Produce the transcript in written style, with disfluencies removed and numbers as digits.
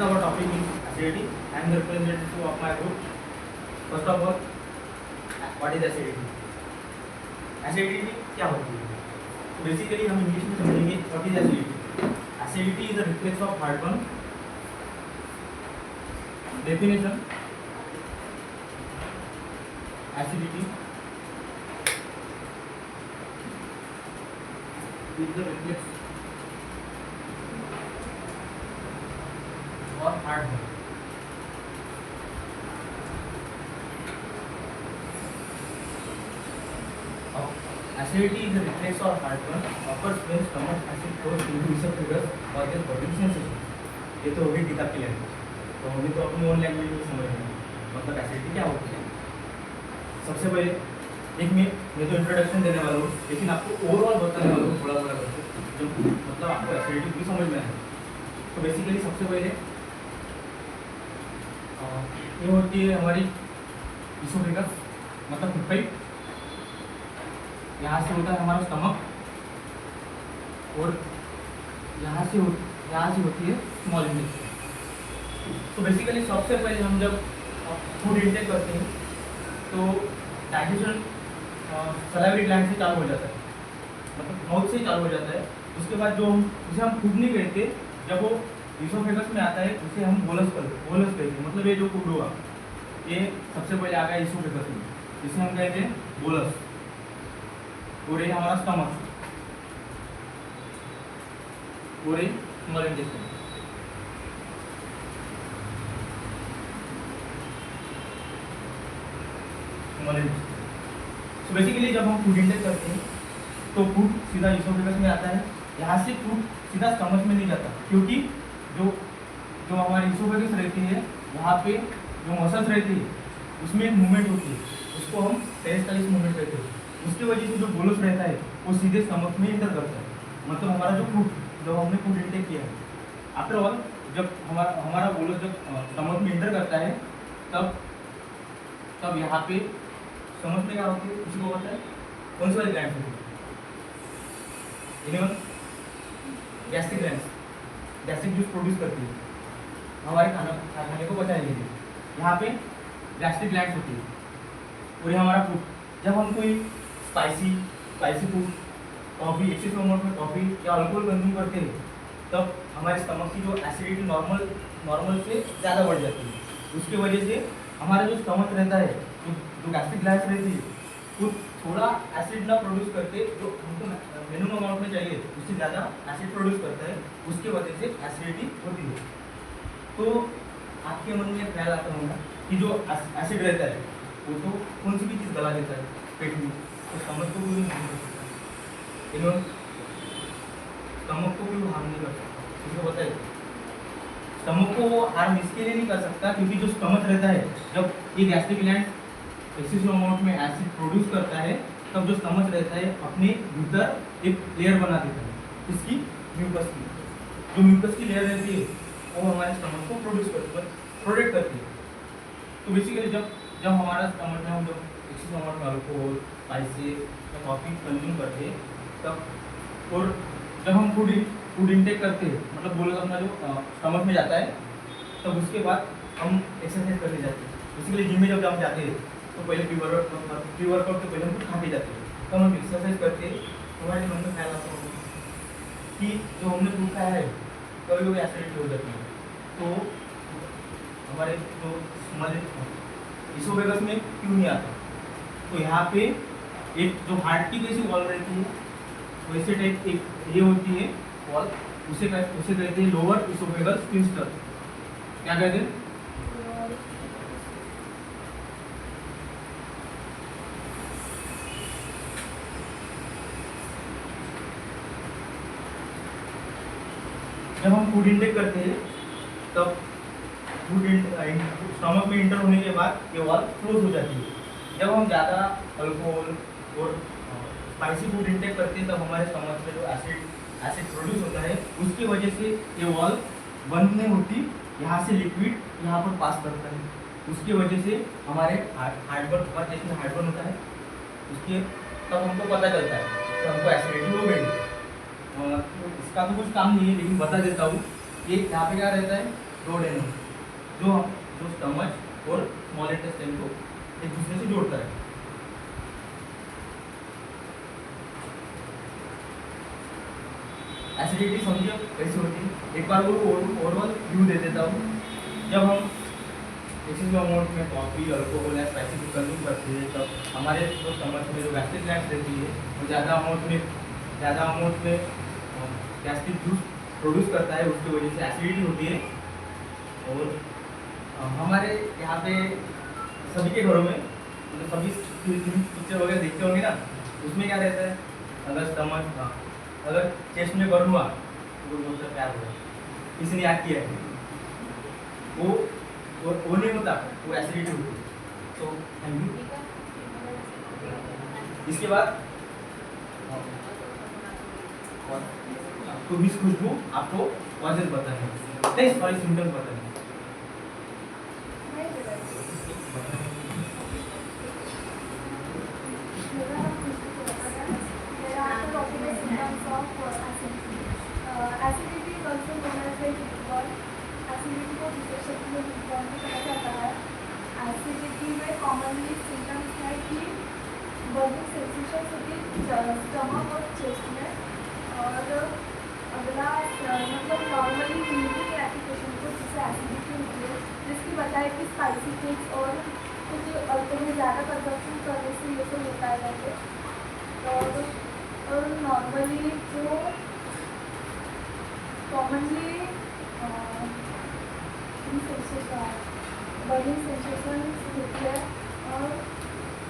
our topic is acidity. I am the representative of my group. First of all, what is acidity? Acidity क्या होती है? तो basically हम English में समझेंगे what is acidity. Acidity is a reflex of heartburn. Definition: acidity is the reflex or heartburn. Acidity is a reflex or heartburn occurs when stomach acid flows into esophagus or their bodily sensation. ये तो होगी किताब की language, तो हमें तो अपनी own language में समझना है मतलब एसिडिटी क्या होती है। सबसे पहले मैं तो इंट्रोडक्शन देने वाला हूँ, लेकिन आपको ओवरऑल बताने वाला हूँ थोड़ा थोड़ा करके, जो मतलब आपको एसिडिटी भी समझ में आए। तो बेसिकली सबसे पहले ये होती है हमारी इसोफेगस मतलब फुफई, यहाँ से होता है हमारा स्टमक और यहाँ से होती है स्मॉल इंटेस्टाइन। तो बेसिकली सबसे पहले हम जब फूड इंटेक करते हैं तो डाइजेशन सलाइवरी ग्लैंड से चालू हो जाता है, मतलब माउथ से चालू हो जाता है। उसके बाद जो जिसे हम फूड नहीं कहते, जब वो इसोफेगस में आता है उसे हम बोलस कहते हैं। मतलब ये जो फूड हुआ ये सबसे पहले आ गया इसोफेगस में, जिसे हम कहते हैं बोलस। और ये हमारा स्टमक और ये स्मॉल इंटेस्टाइन। तो बेसिकली जब हम फूड इंटेक करते हैं तो फूड सीधा इसोफेगस में आता है, यहाँ से फूड सीधा स्टमक में नहीं जाता, क्योंकि जो हमारी इसोफेगस रहती है वहाँ पे जो मसल्स रहती है उसमें मूवमेंट होती है, उसको हम पेरिस्टालिस मूवमेंट कहते हैं। उसकी वजह से जो बोलस रहता है वो सीधे स्टमक में इंटर करता है। मतलब हमारा जो फूड जब हमने फूड इंटेक किया है, आफ्टर ऑल जब हमारा बोलस जब स्टमक में इंटर करता है तब यहाँ पे स्टमक में क्या होती है, किसी को पता है कौन सी वाली ग्लैंड होती है? Gastric gland, gastric juice produce करती है हमारे खाने को पचाने के लिए। यहाँ पे गैस्ट्रिक ग्लैंड होती है। और ये हमारा फूड, जब हम कोई spicy food, coffee, excessive amount में कॉफ़ी या अल्कोहल कंज्यूम करते हैं तब हमारे स्टमक की जो एसिडिटी नॉर्मल से ज़्यादा बढ़ जाती है। उसकी वजह से हमारा जो स्टमक रहता है, जो गैस्ट्रिक ग्लैंड रहती है, वो थोड़ा एसिड ना प्रोड्यूस करके जो हमको मिनिमम अमाउंट में चाहिए उससे ज़्यादा एसिड प्रोड्यूस करता है। उसकी वजह से एसिडिटी होती है। तो आपके मन में ख्याल आता होगा कि जो एसिड रहता है वो तो कौन सी भी चीज़ गला देता है पेट में, तो स्टमक को भी नहीं कर सकता, स्टमक को भी वो हार्म नहीं कर सकता। इसको बताइए, स्टमक को वो हार्म इसके लिए नहीं कर सकता क्योंकि जो स्टमक रहता है, जब ये गैस्ट्रिक ग्लैंड एक्सेसिव अमाउंट में एसिड प्रोड्यूस करता है तब जो स्टमक रहता है अपने भीतर एक लेयर बना देता है, इसकी म्यूकस की। जो म्यूकस की लेयर रहती है वो हमारे स्टमक को प्रोटेक्ट करती है। तो बेसिकली जब हमारा स्टमक में हम जब एक्सेसिव अमाउंट में अल्कोहल, स्पाइसी या कॉफ़ी कंज्यूम करते हैं तब, और जब हम फूड इंटेक करते हैं मतलब बोलो अपना जो स्टमक में जाता है, तब उसके बाद हम एक्सरसाइज करने जाते हैं। बेसिकली जिम में जब हम जाते हैं तो पहले प्री वर्कआउट के पहले हम कुछ खा के जाते हैं, तब हम एक्सरसाइज करते हैं। हमारे मन में ख्याल आता होगा कि जो हमने फूड खाया है कभी कभी एसिडिटी हो जाती है, तो हमारे जो स्मॉल इसोफेगस में क्यों नहीं आता। तो यहाँ पे एक जो हार्ट की जैसी वॉल रहती है वैसे टाइप एक ये होती है वॉल, उसे कहते हैं लोअर इसोफेगस स्फिंक्टर। क्या कहते हैं? जब हम फूड इंटेक करते हैं तब स्टमक में इंटर होने के बाद ये वॉल क्लोज हो जाती है। जब हम ज़्यादा अल्कोहल और स्पाइसी फूड इंटेक करते हैं तब हमारे स्टमक में जो एसिड प्रोड्यूस होता है उसकी वजह से ये वॉल बंद नहीं होती, यहाँ से लिक्विड यहाँ पर पास करता है। उसकी वजह से हमारे हार्टबर्न, हमारे चेस्ट में हार्टबर्न होता है, उसके तब हमको पता चलता है कि हमको एसिडिटी हो गई। इसका तो कुछ काम नहीं है लेकिन बता देता हूँ। ये यहाँ पे क्या रहता है, डोडेनम, जो स्टमच और स्मॉल इंटेस्टाइन को एक दूसरे से जोड़ता है। एसिडिटी समझिए कैसी होती है, एक बार वो ओवरऑल व्यू दे देता हूँ। जब हम एक्सेसिव अमाउंट में कॉफ़ी, अल्कोहल या स्पाइसी फूड कंज्यूम करते हैं तब हमारे जो स्टमक में जो गैस्ट्रिक ग्लैंड्स रहती है वो ज़्यादा अमाउंट में गैस्ट्रिक जूस प्रोड्यूस करता है, उसकी वजह से एसिडिटी होती है। और हमारे यहाँ पे सभी के घरों में मतलब सभी पिक्चर वगैरह देखते होंगे ना, उसमें क्या रहता है, अगर स्टमक अगर चेस्ट में बर्न हुआ तो बोलता प्यार हुआ, किसी ने याद किया है, वो नहीं होता, वो एसिडिटी होती है। तो थैंक यू। इसके बाद आपको मिस खुशबू आपको कॉजेज बताने नहीं, सॉरी सिम्टम्स बताने। Acidity is also known as heat ball. Acidity को दूसरे शब्द में हीटबॉल भी कहा जाता है। एसिडिटी में कॉमनली सिम्टम्स है कि बर्निंग सेंसेशन होती है स्टमक और चेस्ट में। और अगला मतलब नॉर्मली यूरिक एप्लीकेशन को जिससे एसिडिटी होती है, जिसकी बताए कि स्पाइसी फूड्स और कुछ अल्कोहल ज़्यादा कंजप्शन करने से ये सब होता है वैसे। और नॉर्मली जो कॉमनली बर्निंग सेंसेशन होती है और